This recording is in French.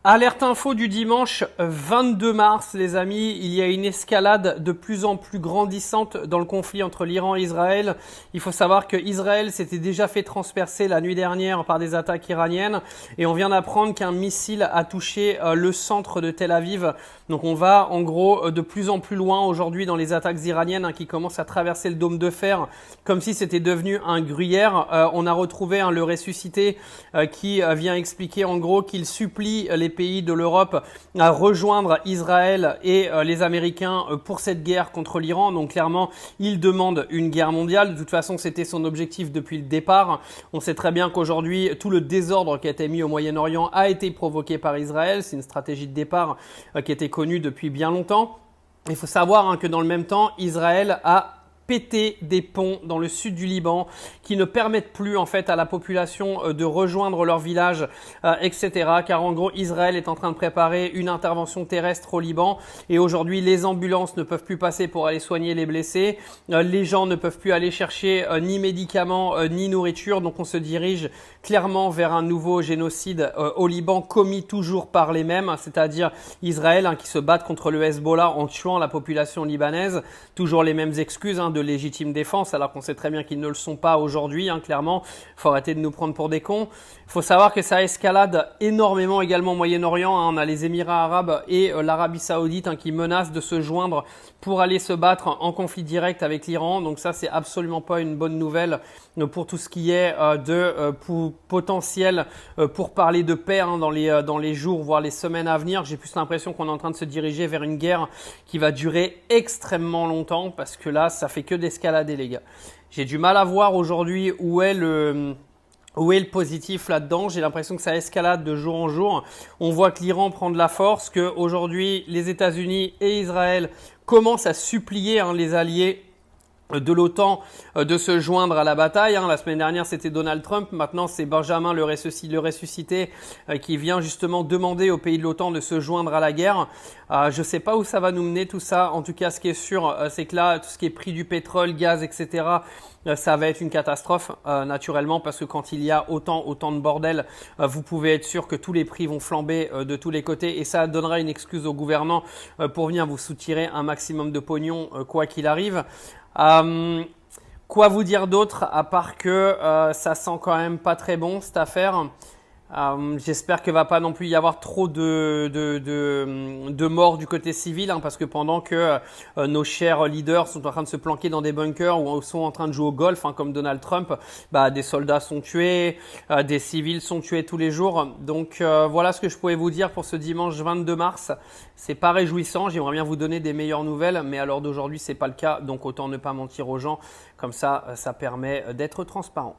Alerte info du dimanche 22 mars, les amis, il y a une escalade de plus en plus grandissante dans le conflit entre l'Iran et Israël. Il faut savoir que Israël s'était déjà fait transpercer la nuit dernière par des attaques iraniennes et on vient d'apprendre qu'un missile a touché le centre de Tel Aviv. Donc on va en gros de plus en plus loin aujourd'hui dans les attaques iraniennes qui commencent à traverser le dôme de fer comme si c'était devenu un gruyère. On a retrouvé le ressuscité qui vient expliquer en gros qu'il supplie les pays de l'Europe à rejoindre Israël et les Américains pour cette guerre contre l'Iran. Donc clairement, il demande une guerre mondiale. De toute façon, c'était son objectif depuis le départ. On sait très bien qu'aujourd'hui, tout le désordre qui a été mis au Moyen-Orient a été provoqué par Israël. C'est une stratégie de départ qui était connue depuis bien longtemps. Il faut savoir que dans le même temps, Israël a péter des ponts dans le sud du Liban qui ne permettent plus en fait à la population de rejoindre leur village, etc. Car en gros, Israël est en train de préparer une intervention terrestre au Liban et aujourd'hui, les ambulances ne peuvent plus passer pour aller soigner les blessés. Les gens ne peuvent plus aller chercher ni médicaments ni nourriture. Donc on se dirige clairement vers un nouveau génocide au Liban commis toujours par les mêmes, c'est-à-dire Israël qui se battent contre le Hezbollah en tuant la population libanaise. Toujours les mêmes excuses de légitime défense, alors qu'on sait très bien qu'ils ne le sont pas aujourd'hui, clairement. Il faut arrêter de nous prendre pour des cons. Il faut savoir que ça escalade énormément également au Moyen-Orient. On a les Émirats arabes et l'Arabie saoudite qui menacent de se joindre pour aller se battre en conflit direct avec l'Iran. Donc ça, c'est absolument pas une bonne nouvelle pour tout ce qui est de potentiel pour parler de paix dans les jours, voire les semaines à venir. J'ai plus l'impression qu'on est en train de se diriger vers une guerre qui va durer extrêmement longtemps parce que là, ça fait que d'escalader, les gars. J'ai du mal à voir aujourd'hui où est le positif là-dedans. J'ai l'impression que ça escalade de jour en jour. On voit que l'Iran prend de la force, que aujourd'hui les États-Unis et Israël commencent à supplier les alliés de l'OTAN de se joindre à la bataille. La semaine dernière, c'était Donald Trump. Maintenant, c'est Benjamin le ressuscité qui vient justement demander aux pays de l'OTAN de se joindre à la guerre. Je ne sais pas où ça va nous mener tout ça. En tout cas, ce qui est sûr, c'est que là, tout ce qui est prix du pétrole, gaz, etc., ça va être une catastrophe naturellement parce que quand il y a autant de bordel, vous pouvez être sûr que tous les prix vont flamber de tous les côtés et ça donnera une excuse aux gouvernants pour venir vous soutirer un maximum de pognon quoi qu'il arrive. Quoi vous dire d'autre à part que ça sent quand même pas très bon cette affaire. J'espère qu'il va pas non plus y avoir trop de morts du côté civil parce que pendant que nos chers leaders sont en train de se planquer dans des bunkers ou sont en train de jouer au golf comme Donald Trump, des soldats sont tués, des civils sont tués tous les jours. Donc voilà ce que je pouvais vous dire pour ce dimanche 22 mars. C'est pas réjouissant, j'aimerais bien vous donner des meilleures nouvelles, mais à l'heure d'aujourd'hui c'est pas le cas, donc autant ne pas mentir aux gens, comme ça ça permet d'être transparent.